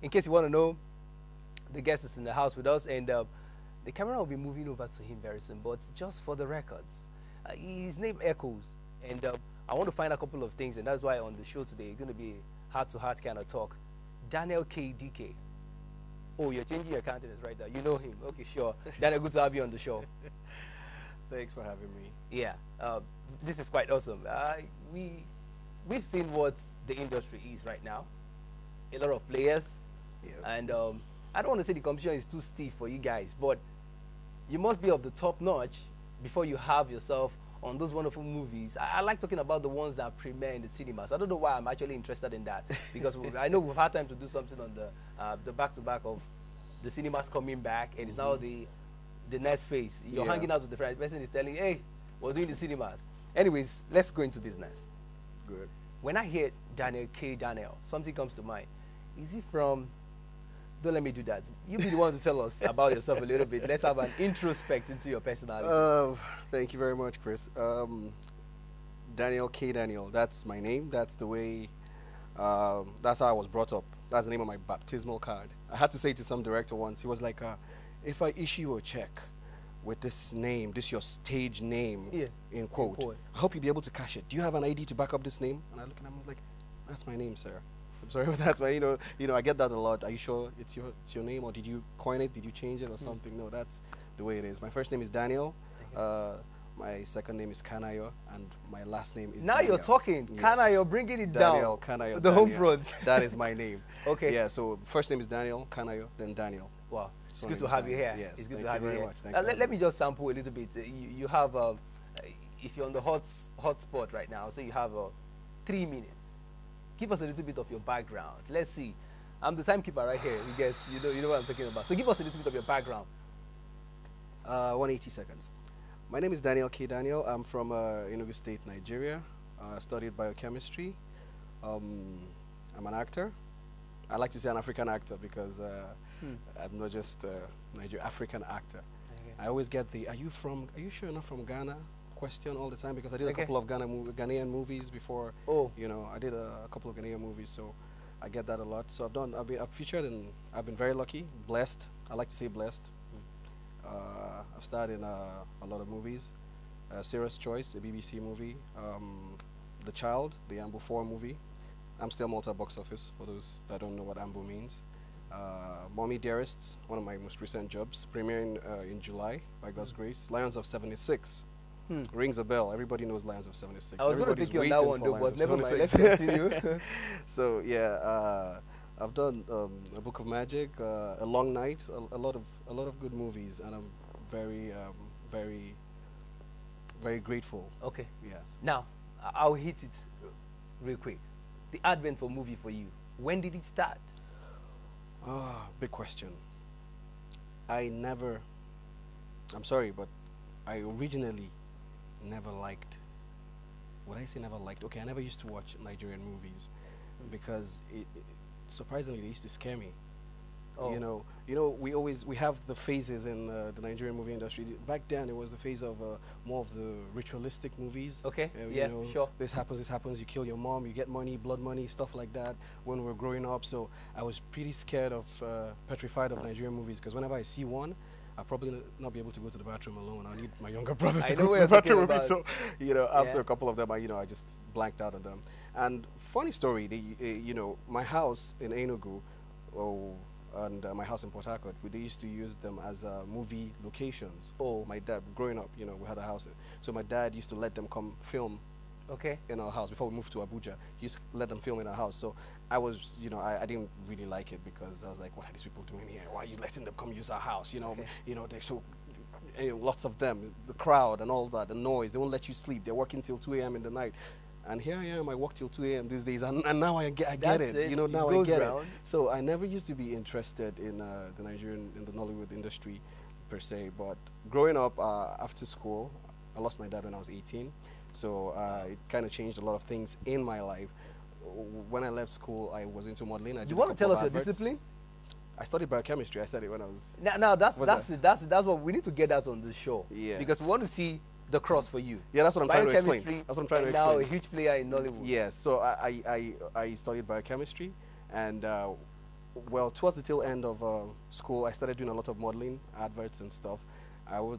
in case you want to know, the guest is in the house with us, and the camera will be moving over to him very soon. But just for the records, his name echoes, and I want to find a couple of things, and that's why on the show today, it's going to be heart-to-heart kind of talk. Daniel KDK. Oh, you're changing your countenance right now. You know him. Okay, sure. Daniel, good to have you on the show. Thanks for having me. Yeah, this is quite awesome. We've seen what the industry is right now. A lot of players, and I don't want to say the competition is too stiff for you guys, but you must be of the top notch before you have yourself on those wonderful movies. I like talking about the ones that premiere in the cinemas. I don't know why I'm actually interested in that, because I know we've had time to do something on the back-to-back of the cinemas coming back, and it's now the next phase. You're hanging out with the friend, the person is telling, hey, we're doing the cinemas. Anyways, let's go into business. Good. When I hear Daniel K. Daniel, something comes to mind. Is he from... Don't let me do that. You be the one to tell us about yourself a little bit. Let's have an introspect into your personality. Thank you very much, Chris. Daniel K. Daniel, that's my name. That's the way, that's how I was brought up. That's the name of my baptismal card. I had to say to some director once, he was like, if I issue a check with this name, this your stage name, in quote, I hope you'll be able to cash it. Do you have an ID to back up this name? And I look at him, I was like, that's my name, sir. I'm sorry, but that's my, you know, I get that a lot. Are you sure it's your name, or did you coin it? Did you change it or something? No, that's the way it is. My first name is Daniel. My second name is Kanayo, and my last name is Now Daniel. You're talking. Yes. Kanayo, bringing it Daniel, down. Kanayo, the Daniel. home front. That is my name. Okay. Yeah, so first name is Daniel, Kanayo, then Daniel. Wow. It's good to have you here. Yes, it's good to have you here. Let me just sample a little bit. You have, if you're on the hot spot right now, so you have 3 minutes. Give us a little bit of your background. Let's see. I'm the timekeeper right here. You guys, you know what I'm talking about. So give us a little bit of your background. 180 seconds. My name is Daniel K. Daniel. I'm from Enugu State, Nigeria. Studied biochemistry. I'm an actor. I like to say an African actor because I'm not just Nigerian African actor. Okay. I always get the, are you sure you're not from Ghana? Question all the time, because I did a couple of Ghanaian movies before. You know, I did a couple of Ghanaian movies, so I get that a lot. So I've featured, and I've been very lucky, blessed. I like to say blessed. I've starred in a lot of movies. Serious Choice, a BBC movie. The Child, the Ambo 4 movie. Amstel Malta box office, for those that don't know what Ambo means. Mommy Dearest, one of my most recent jobs, premiering in July, by God's grace. Lions of 76. Rings a bell. Everybody knows Lions of 76. I was going to take you on that one, though, but never mind. Let's continue. So, yeah, I've done A Book of Magic, A Long Night, a lot of good movies, and I'm very, very grateful. Okay. Yes. Now, I'll hit it real quick. The advent for movie for you. When did it start? Big question. I'm sorry, but I originally never liked, would I say never liked? Okay, I never used to watch Nigerian movies because surprisingly, they used to scare me. You know, we have the phases in the Nigerian movie industry. Back then, it was the phase of more of the ritualistic movies. Okay, you know, sure. This happens, you kill your mom, you get money, blood money, stuff like that when we were growing up. So I was pretty scared of, petrified of Nigerian movies, because whenever I see one, I'll probably not be able to go to the bathroom alone. I need my younger brother to go to the bathroom with me. So, you know, after a couple of them, I just blanked out on them. And funny story, you know, my house in Enugu, and my house in Port Harcourt, they used to use them as movie locations. My dad, growing up, you know, we had a house. So my dad used to let them come film in our house. Before we moved to Abuja, he used to let them film in our house. So I was, you know, I didn't really like it, because I was like, what are these people doing here? Why are you letting them come use our house? You know, they're so, lots of them, the crowd and all that, the noise, they won't let you sleep. They're working till 2 a.m. in the night. And here I am, I work till 2 a.m. these days, and now I get it. You know, now I get it. So I never used to be interested in the Nollywood industry, per se. But growing up, after school, I lost my dad when I was 18. So it kind of changed a lot of things in my life. When I left school, I was into modeling. You want to tell us your discipline? I studied biochemistry. I said it when I was... Now that's what we need to get that on the show. Yeah. Because we want to see the cross for you. Yeah, that's what I'm trying to explain. That's what I'm trying to explain. Now a huge player in Nollywood. Yes, so I studied biochemistry, and Well, towards the tail end of school, I started doing a lot of modeling, adverts and stuff.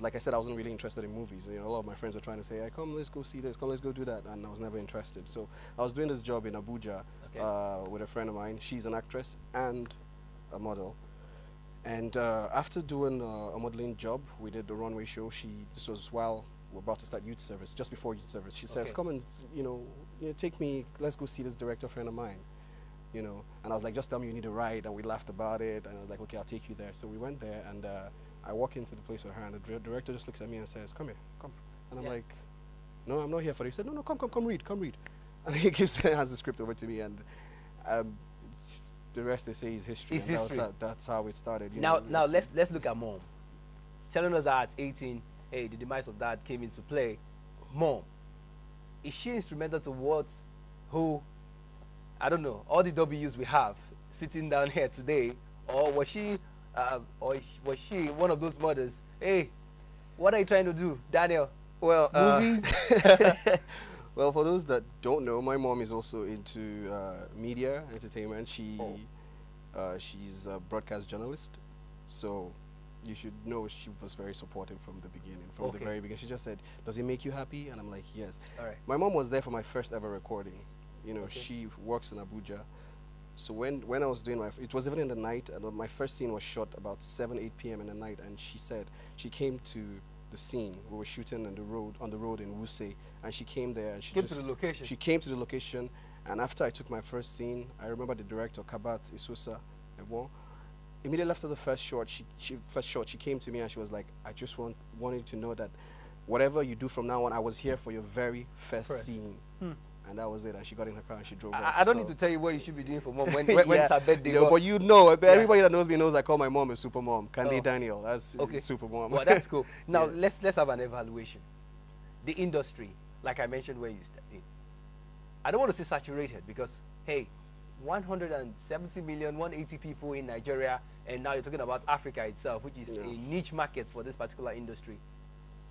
Like I said, I wasn't really interested in movies. You know, a lot of my friends were trying to say, hey, come, let's go see this, come, let's go do that, and I was never interested. So I was doing this job in Abuja with a friend of mine. She's an actress and a model. And after doing a modeling job, we did the runway show. This was while we're about to start youth service, just before youth service. She says, come and, take me, let's go see this director friend of mine. And I was like, just tell me you need a ride, and we laughed about it, and I was like, okay, I'll take you there. So we went there, and I walk into the place with her, and the director just looks at me and says, come here, come. And I'm like, no, I'm not here for it. He said, no, come read. And he hands the script over to me, and the rest they say is history. It's history. That's how it started. Now let's look at Mom. Telling us that at 18, hey, the demise of Dad came into play. Mom, is she instrumental towards I don't know, all the W's we have sitting down here today, or was she one of those mothers? Hey, what are you trying to do, Daniel? Well, movies. Well, for those that don't know, my mom is also into media, entertainment. She's a broadcast journalist, so you should know she was very supportive from the beginning, from the very beginning. She just said, does it make you happy? And I'm like, yes. All right. My mom was there for my first ever recording. She works in Abuja. So when I was doing it was even in the night, and my first scene was shot about 7, 8 p.m. in the night, and she said she came to the scene. We were shooting on the road in Wuse, and she came there, and she came to the location. She came to the location, and after I took my first scene, I remember the director, Kabat Isusa, immediately after the first shot, she came to me and she was like, I just wanted to know that whatever you do from now on, I was here for your very first scene. And that was it. And she got in her car and she drove off. I don't need to tell you what you should be doing for Mom when it's her birthday. Yeah, but you know, everybody that knows me knows I call my mom a super mom. Kande Daniel, that's super mom. Well, that's cool. Now, let's have an evaluation. The industry, like I mentioned when you stepped in. I don't want to say saturated because, hey, 170 million, 180 people in Nigeria, and now you're talking about Africa itself, which is a niche market for this particular industry.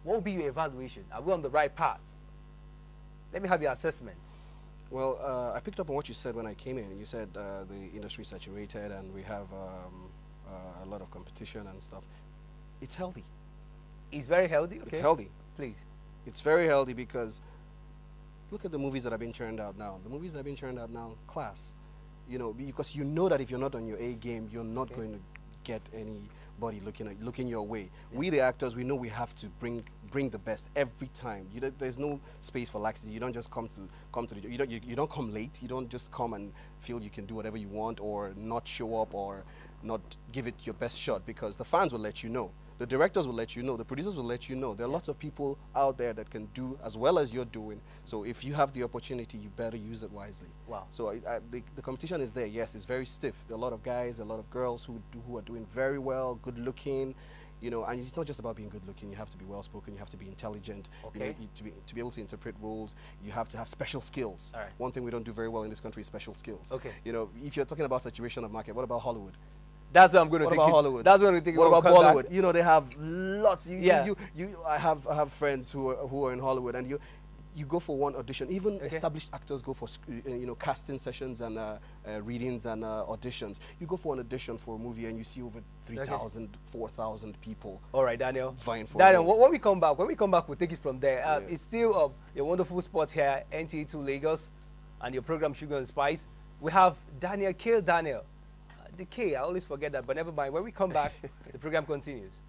What will be your evaluation? Are we on the right path? Let me have your assessment. Well, I picked up on what you said when I came in. You said the industry is saturated and we have a lot of competition and stuff. It's healthy. It's very healthy? Okay. It's healthy. Please. It's very healthy because look at the movies that have been churned out now. The movies that have been churned out now, class. Because you know that if you're not on your A game, you're not going to get anybody looking your way. We the actors, we know we have to bring the best every time. There's no space for laxity. You don't just come to the you don't come late. You don't just come and feel you can do whatever you want or not show up or not give it your best shot, because the fans will let you know. The directors will let you know. The producers will let you know. There are lots of people out there that can do as well as you're doing. So if you have the opportunity, you better use it wisely. Wow. So the competition is there. Yes, it's very stiff. There are a lot of guys, a lot of girls who are doing very well, good looking. And it's not just about being good looking. You have to be well spoken. You have to be intelligent. Okay. To be able to interpret roles, you have to have special skills. All right. One thing we don't do very well in this country is special skills. Okay. If you're talking about saturation of market, what about Hollywood? That's what I'm going to take. What about Hollywood? That's what I'm going to take. What about Bollywood? They have lots. I have friends who are in Hollywood, and you go for one audition. Even established actors go for casting sessions and readings and auditions. You go for an audition for a movie, and you see over 3,000, 4,000 people. All right, Daniel. Vying for Daniel, when we come back, we'll take it from there. It's still a wonderful spot here, NTA2 Lagos, and your program Sugar and Spice. We have Daniel, Kill Daniel. The K, I always forget that, but never mind. When we come back, the program continues.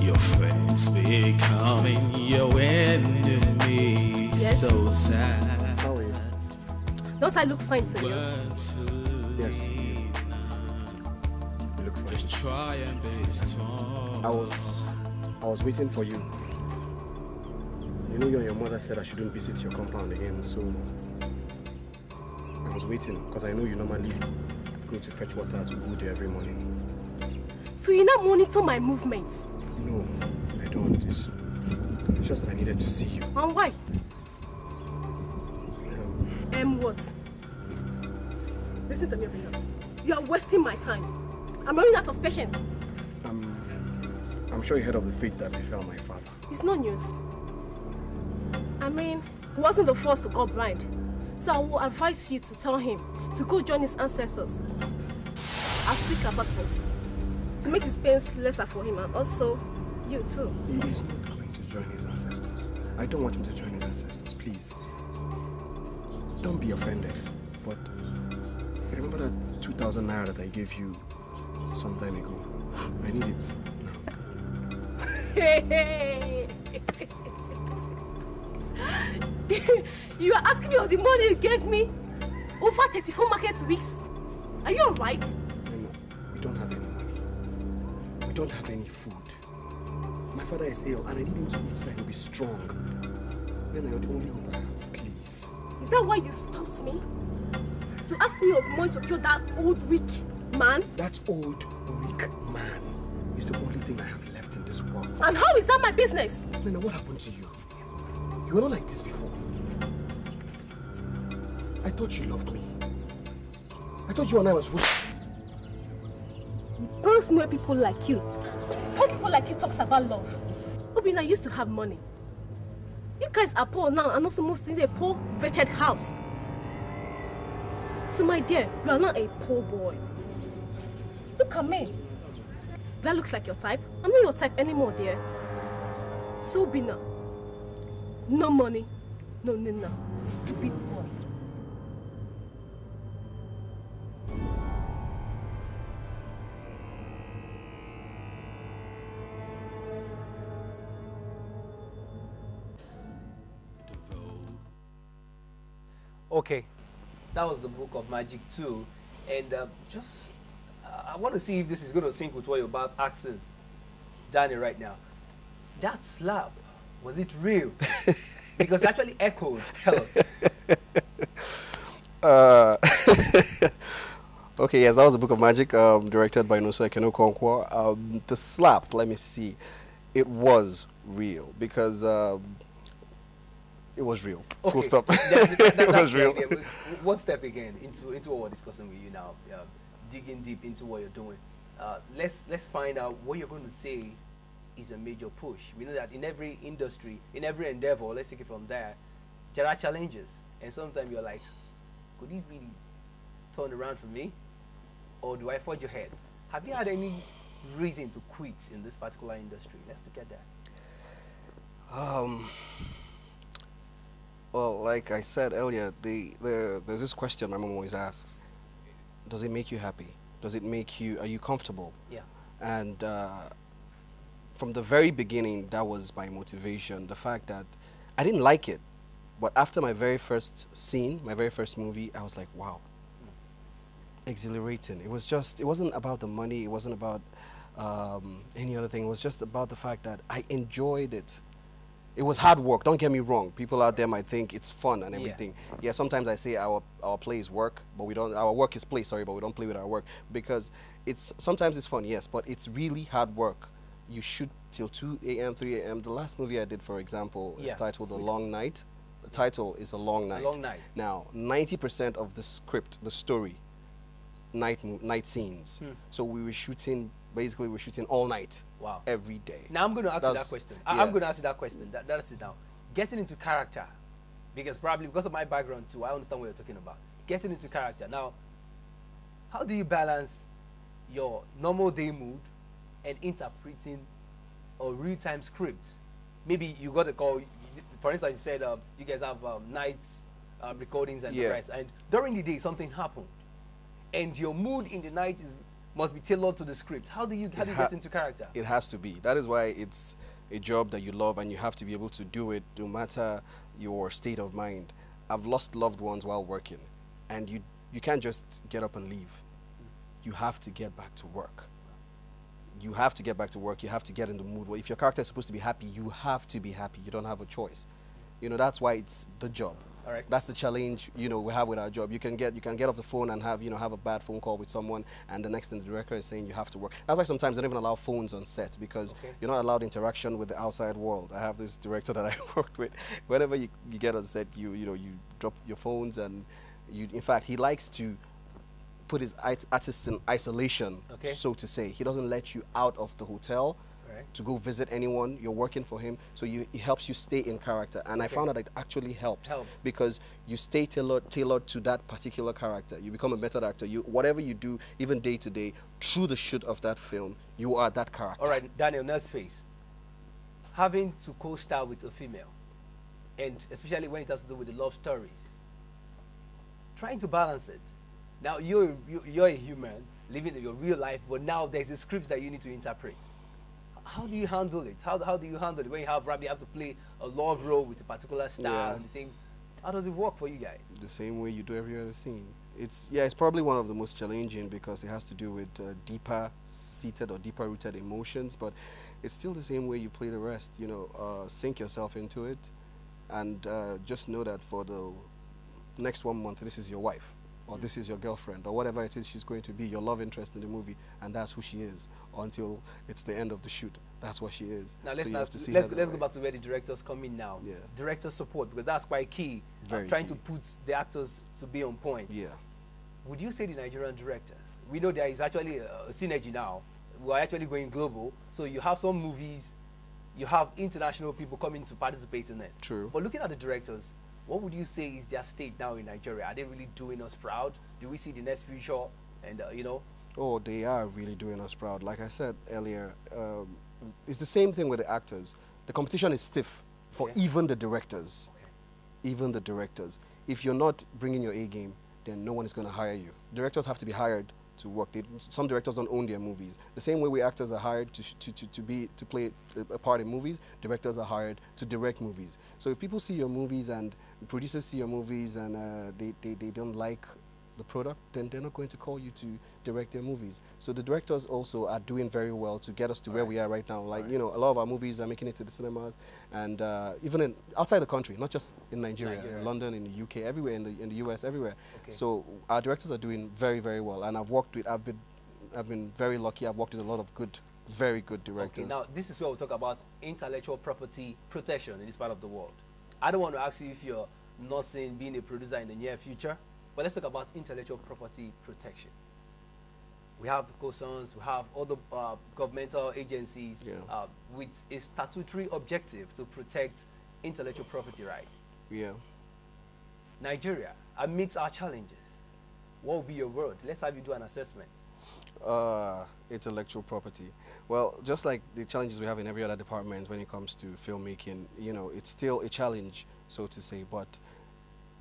Your friends becoming your enemy. Yes. So sad. How are you? Don't I look fine to you? Yes. You look fine. Just try and be strong. I was waiting for you. You and your mother said I shouldn't visit your compound again, so I was waiting because I know you normally go to fetch water to go there every morning. So you now monitor my movements? No, I don't. It's just that I needed to see you. And why? What? Listen to me, Abina. You are wasting my time. I'm running out of patience. I'm sure you heard of the fate that befell my father. It's no news. I mean, He wasn't the first to go blind. So I will advise you to tell him to go join his ancestors. I'll speak about him to make his pains lesser for him, and also you too. He is not going to join his ancestors. I don't want him to join his ancestors, please. Don't be offended, but you remember that 2,000 naira that I gave you some time ago? I need it now. You are asking me of the money you gave me over 34 market weeks? Are you alright? No, we don't have any money. We don't have any food. My father is ill and I need him to eat so that he'll be strong. Then you're the only hope I have, please. Is that why you stopped me? To ask me of money to kill that old weak man? That old weak man is the only thing I have left in this world. And how is that my business? Nena, what happened to you? You were not like this before. I thought you loved me. I thought you and I was with. Burns more people like you. All people like you talks about love. Obina used to have money. You guys are poor now and also mostly in a poor, wretched house. So my dear, you are not a poor boy. Look at me. That looks like your type. I'm not your type anymore, dear. So Bina. No money, no Nina. Stupid boy. Okay, that was the Book of Magic 2, and I want to see if this is going to sync with what you're about asking Danny right now. That slap, was it real? Because it actually echoed. Tell us. Okay, yes, that was the Book of Magic, directed by Nosa Ekene-Okonkwo. The slap, let me see, it was real because it was real. Okay. Full stop. It was real. One step again into what we're discussing with you now, digging deep into what you're doing. Let's find out what you're going to say is a major push. We know that in every industry, in every endeavor, let's take it from there are challenges, and sometimes you're like, could this be turned around for me, or do I forge ahead? Have you had any reason to quit in this particular industry? Let's look at that. Well, like I said earlier, there's this question my mom always asks: does it make you happy? Does it make you? Are you comfortable? Yeah. And from the very beginning, that was my motivation. The fact that I didn't like it, but after my very first scene, my very first movie, I was like, wow, exhilarating. It wasn't about the money. It wasn't about any other thing. It was just about the fact that I enjoyed it. It was hard work, don't get me wrong. People out there might think it's fun and everything. Yeah, sometimes I say our play is work, but we don't, our work is play, sorry, but we don't play with our work. Because sometimes it's fun, yes, but it's really hard work. You shoot till 2 a.m., 3 a.m. The last movie I did, for example, is titled A Long Night. The title is A Long Night. A Long Night. Now, 90% of the script, the story, night scenes. So we were shooting, basically we're shooting all night. Wow. Every day. Now I'm going to ask you that question. I'm going to ask you that question. That's it now. Getting into character, because of my background too, I understand what you're talking about. Getting into character. Now, how do you balance your normal day mood and interpreting a real-time script? Maybe you got a call, for instance, you said you guys have nights recordings and the rest, and during the day something happened, and your mood in the night must be tailored to the script. How do you get into character? It has to be. That is why it's a job that you love, and you have to be able to do it no matter your state of mind. I've lost loved ones while working, and you can't just get up and leave. You have to get back to work. You have to get back to work. You have to get in the mood. Well, if your character is supposed to be happy, you have to be happy. You don't have a choice. You know, that's why it's the job. All right. That's the challenge, you know, we have with our job. You can get off the phone and have a bad phone call with someone, and the next thing the director is saying you have to work. That's why sometimes they don't even allow phones on set, because you're not allowed interaction with the outside world. I have this director that I worked with. Whenever you get on set, you drop your phones, and in fact, he likes to put his artists in isolation, so to say. He doesn't let you out of the hotel to go visit anyone. You're working for him, so it helps you stay in character. And I found that it actually helps because you stay tailored to that particular character. You become a method actor. Whatever you do, even day to day, through the shoot of that film, you are that character. All right, Daniel, next phase. Having to co-star with a female, and especially when it has to do with the love stories, trying to balance it. Now, you're a human living in your real life, but now there's a script that you need to interpret. How do you handle it? How do you handle it when you have to play a love role with a particular star and the same? How does it work for you guys? The same way you do every other scene. It's probably one of the most challenging because it has to do with deeper seated or deeper rooted emotions, but it's still the same way you play the rest. You know, sink yourself into it, and just know that for the next 1 month, this is your wife, or this is your girlfriend, or whatever it is she's going to be, your love interest in the movie, and that's who she is until it's the end of the shoot. That's what she is. Now let's go back to where the directors come in now. Yeah. Director support, because that's quite key. Trying to put the actors to be on point. Yeah. Would you say the Nigerian directors? We know there is actually a synergy now. We're actually going global. So you have some movies, you have international people coming to participate in it. True. But looking at the directors, what would you say is their state now in Nigeria? Are they really doing us proud? Do we see the next future? And, you know? Oh, they are really doing us proud. Like I said earlier, it's the same thing with the actors. The competition is stiff for even the directors. Okay. Even the directors. If you're not bringing your A game, then no one is going to hire you. Directors have to be hired to work. Some directors don't own their movies. The same way we actors are hired to play a part in movies, directors are hired to direct movies. So if people see your movies and producers see your movies and they don't like the product, then they're not going to call you to direct their movies. So the directors also are doing very well to get us to where we are right now. Like, you know, a lot of our movies are making it to the cinemas, and even outside the country, not just in Nigeria, in London, in the UK, everywhere, in the US, everywhere. Okay. So our directors are doing very, very well, and I've been very lucky. I've worked with a lot of very good directors. Okay, now this is where we'll talk about intellectual property protection in this part of the world. I don't want to ask you if you're not seeing being a producer in the near future, but let's talk about intellectual property protection. We have the COSONs, we have other governmental agencies with a statutory objective to protect intellectual property right. Yeah. Nigeria, amidst our challenges, what will be your word? Let's have you do an assessment. Intellectual property. Well, just like the challenges we have in every other department when it comes to filmmaking, you know, it's still a challenge, so to say, but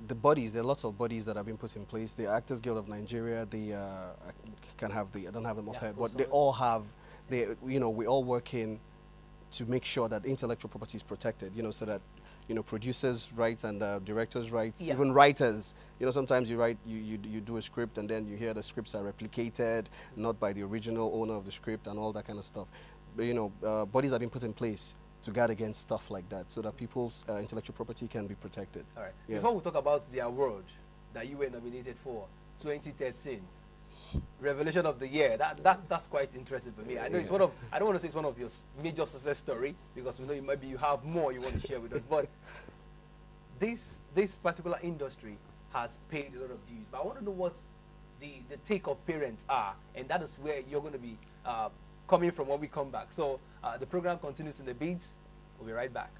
the bodies, there are lots of bodies that have been put in place. The Actors Guild of Nigeria, I don't have them offhand, but they all have, you know, we all working to make sure that intellectual property is protected, you know, so that, you know, producers' rights and directors' rights, even writers. You know, sometimes you do a script and then you hear the scripts are replicated, not by the original owner of the script and all that kind of stuff. But, you know, bodies have been put in place to guard against stuff like that so that people's intellectual property can be protected. All right. Yeah. Before we talk about the award that you were nominated for, 2013, Revelation of the Year, that's quite interesting for me. I know it's one of, I don't want to say it's one of your major success story because we know you have more you want to share with us, but this particular industry has paid a lot of dues. But I want to know what the take of parents are, and that is where you're going to be coming from when we come back. So the program continues in the beats. We'll be right back.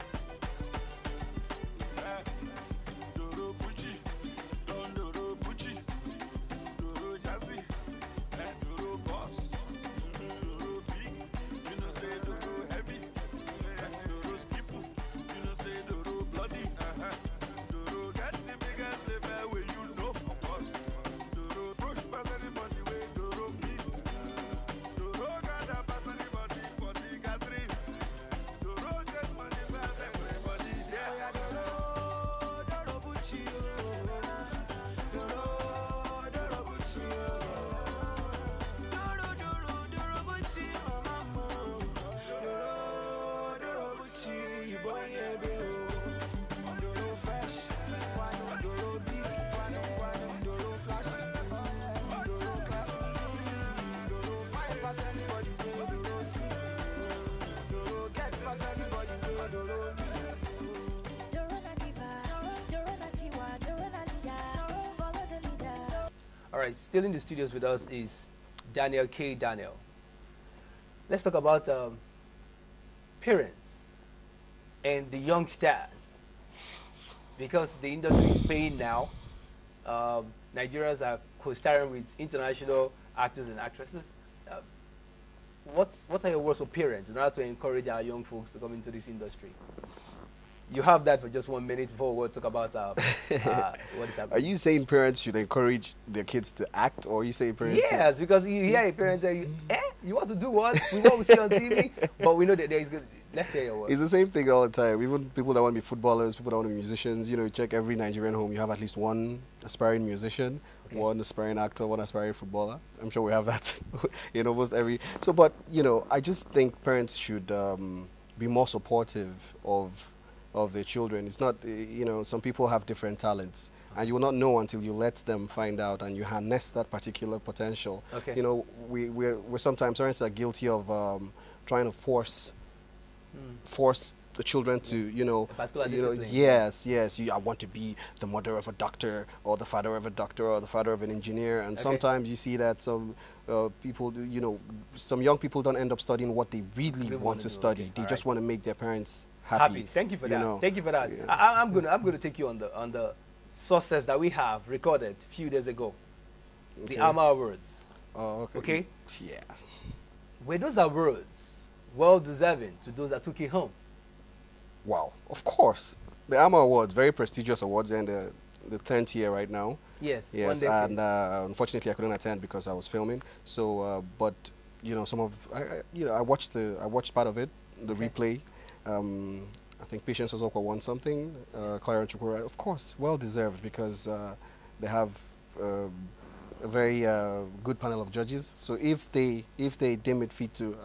All right, still in the studios with us is Daniel K. Daniel. Let's talk about parents and the young stars, because the industry is paying now. Nigerians are co-starring with international actors and actresses. What are your words for parents in order to encourage our young folks to come into this industry? You have that for just 1 minute before we'll talk about what is happening. Are you saying parents should encourage their kids to act, or are you saying parents? Yes, because you hear a parent tell you, you want to do what? We what we see on TV, but we know that there is good. Let's say your words. It's the same thing all the time. Even people that want to be footballers, people that want to be musicians, you check every Nigerian home, you have at least one aspiring musician, one aspiring actor, one aspiring footballer. I'm sure we have that in almost every. So, but, I just think parents should be more supportive of their children. It's not, some people have different talents, and you will not know until you let them find out and you harness that particular potential. Okay. We're sometimes parents are guilty of trying to force the children to, yes, I want to be the mother of a doctor, or the father of a doctor, or the father of an engineer. And sometimes you see that some people, some young people don't end up studying what they really want to study. Okay. They just want to make their parents happy. Thank you for that. Thank you for that. Yeah. I'm gonna take you on the sources that we have recorded a few days ago. Okay. The AMA Awards. Oh, okay. Okay. Yeah. Were those awards well deserving to those that took it home? Wow. Of course. The AMA Awards, very prestigious awards, and the 10th year right now. Yes. Yes. And unfortunately, I couldn't attend because I was filming. So, but some of I watched part of it, the replay. I think Patience Ozokwa won something. Clara and Chukura, of course, well deserved, because they have a very good panel of judges. So if they deem it fit to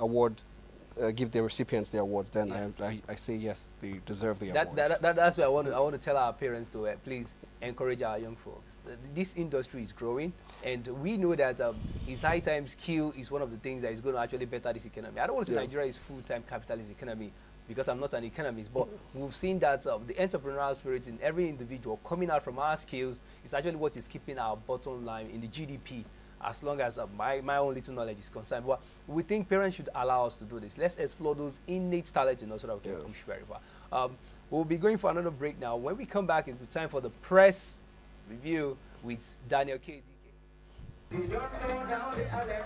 give their recipients the awards, then I say yes, they deserve the awards. That's why I want to tell our parents to please encourage our young folks. This industry is growing, and we know that it's high time skill is one of the things that is going to actually better this economy. I don't want to say Nigeria is full-time capitalist economy, because I'm not an economist, but we've seen that the entrepreneurial spirit in every individual coming out from our skills is actually what is keeping our bottom line in the GDP, as long as my own little knowledge is concerned. But we think parents should allow us to do this. Let's explore those innate talents in us so that we can push very far. We'll be going for another break now. When we come back, it's time for the press review with Daniel KDK. You don't know now the other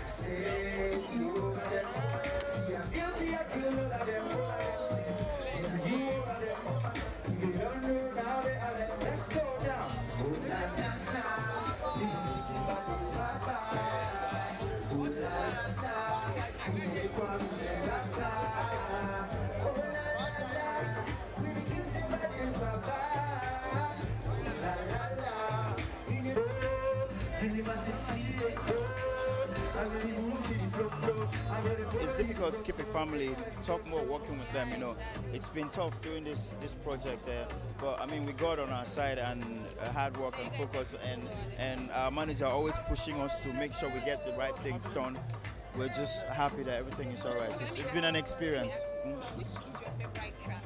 says you over them. See a beauty, I kill all of them. See you over them. You don't know now the other. Let's go down. Oh la la la. You see what is happening. Oh la la. You make one say la la. Oh la la. You see what is happening. Oh la la la. It's difficult to keep a family, talk more working with them, It's been tough doing this project there, but I mean, we got on our side, and hard work and focus, and our manager always pushing us to make sure we get the right things done. We're just happy that everything is all right. It's been an experience. Which is your favorite track?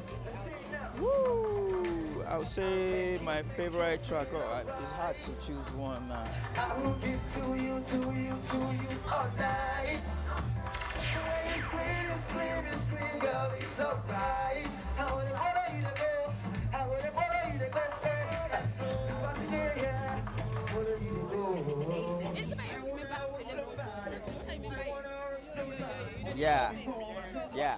Woo! I would say my favorite track. It's hard to choose one now. I will give to you all night. Scream, girl, it's alright. I wanna follow you to go. I wanna follow you to go. It's passing here. Follow you to go. Yeah.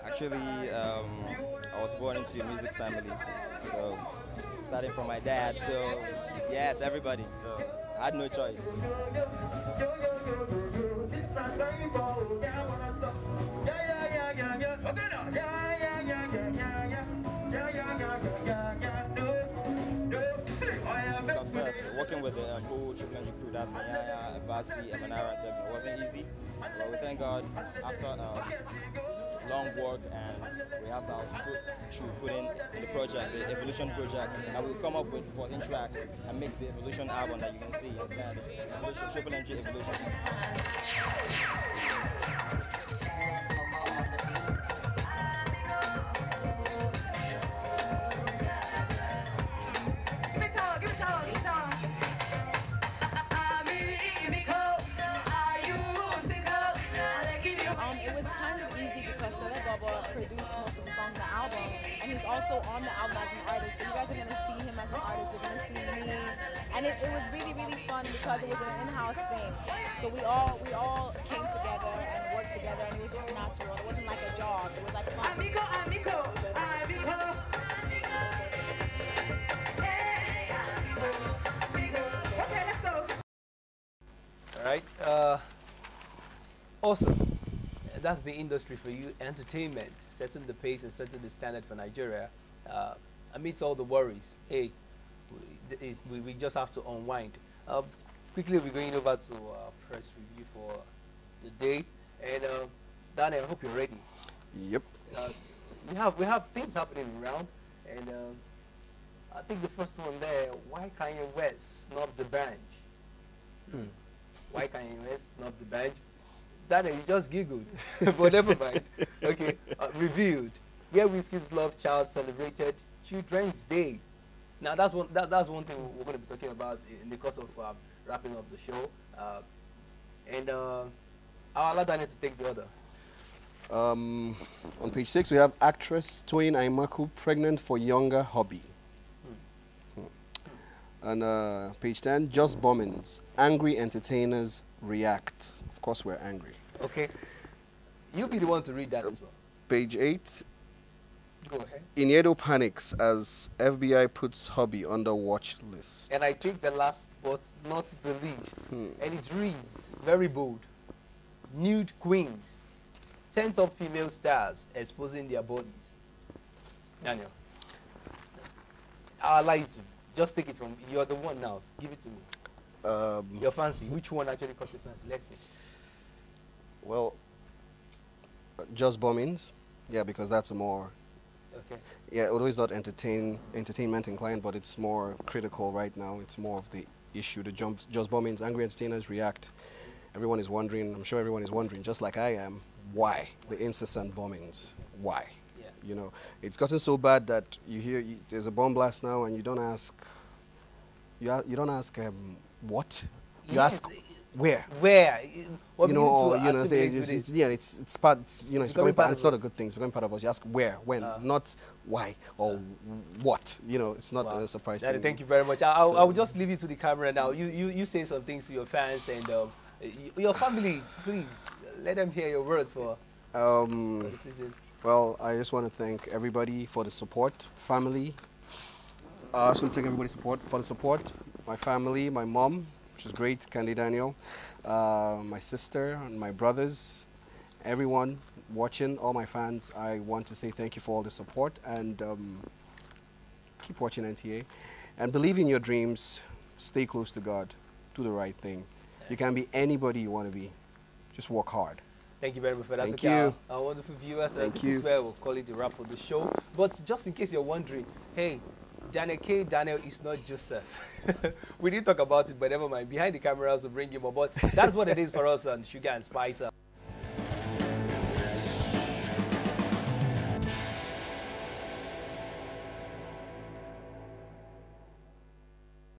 Actually, I was born into a music family, so starting from my dad. So yes, everybody. So I had no choice. Working with the whole Triple crew, that's Yaya, Basi, Emanara, and Seven, it wasn't easy, but we thank God after long work and rehearsals put in the project, the Evolution project, and we'll come up with 14 tracks and mix the Evolution album that you can see. It's that Evolution, Triple MG Evolution. produced most of the songs on the album, and he's also on the album as an artist. So you guys are gonna see him as an artist. You're gonna see me, and it was really fun because it was an in-house thing. So we all came together and worked together, and it was just natural. It wasn't like a job. It was like fun. Amigo, amigo, amigo. Okay, let's go. All right. Awesome. That's the industry for you. Entertainment, setting the pace and setting the standard for Nigeria. Amidst all the worries, hey, we just have to unwind. Quickly, we're going over to our press review for the day. And Daniel, I hope you're ready. Yep. We have things happening around, and I think the first one there. Why Kanye West snub the bench? Why Kanye West snub the bench? Daniel, you just giggled, but never mind. Okay, reviewed. Where Whiskey's Love Child celebrated Children's Day. Now that's one thing we're going to be talking about in the course of wrapping up the show. And I'll allow Daniel to take the other. On page 6, we have actress Toyin Aimaku pregnant for younger hubby. And page 10, Just Bombings. Angry entertainers react. Of course, we're angry. Okay. You'll be the one to read that as well. Page 8, Go ahead. Iniedo panics as FBI puts hubby under watch list. And I think the last but not the least. And it reads, very bold. Nude queens. 10 top female stars exposing their bodies. Daniel, I'll allow you to. Just take it from, you're the one now. Give it to me. Your fancy. Which one actually caught your fancy? Let's see. Well, Just Bombings. Yeah, because that's a more... Okay. Yeah, although it's not entertainment inclined, but it's more critical right now. It's more of the issue. The Just Bombings, angry entertainers react. Everyone is wondering, I'm sure everyone is wondering, just like I am, why the incessant bombings? Why? Yeah. You know, it's gotten so bad that you hear there's a bomb blast now, and you don't ask. You don't ask what. You ask where. Where? What you know, or, you know, it's part. It's becoming part. It's not a good thing. It's becoming part of us. You ask where, when, not why or what. You know, it's not a surprise. Daddy, thank you very much. I will just leave you to the camera now. You say some things to your fans and your family. Please let them hear your words for the season. Well, I just want to thank everybody for the support. Family. I also thank everybody for the support. My family, my mom, which is great, Candy Daniel, my sister and my brothers, everyone watching, all my fans. I want to say thank you for all the support, and keep watching NTA. And believe in your dreams. Stay close to God. Do the right thing. You can be anybody you want to be. Just work hard. Thank you very much for that. Thank you. Our wonderful viewers. This is where we'll call it the wrap for the show. But just in case you're wondering, hey, Daniel is not Joseph. We didn't talk about it, but never mind. Behind the cameras, we'll bring you more. But that's what it is for us on Sugar and Spice.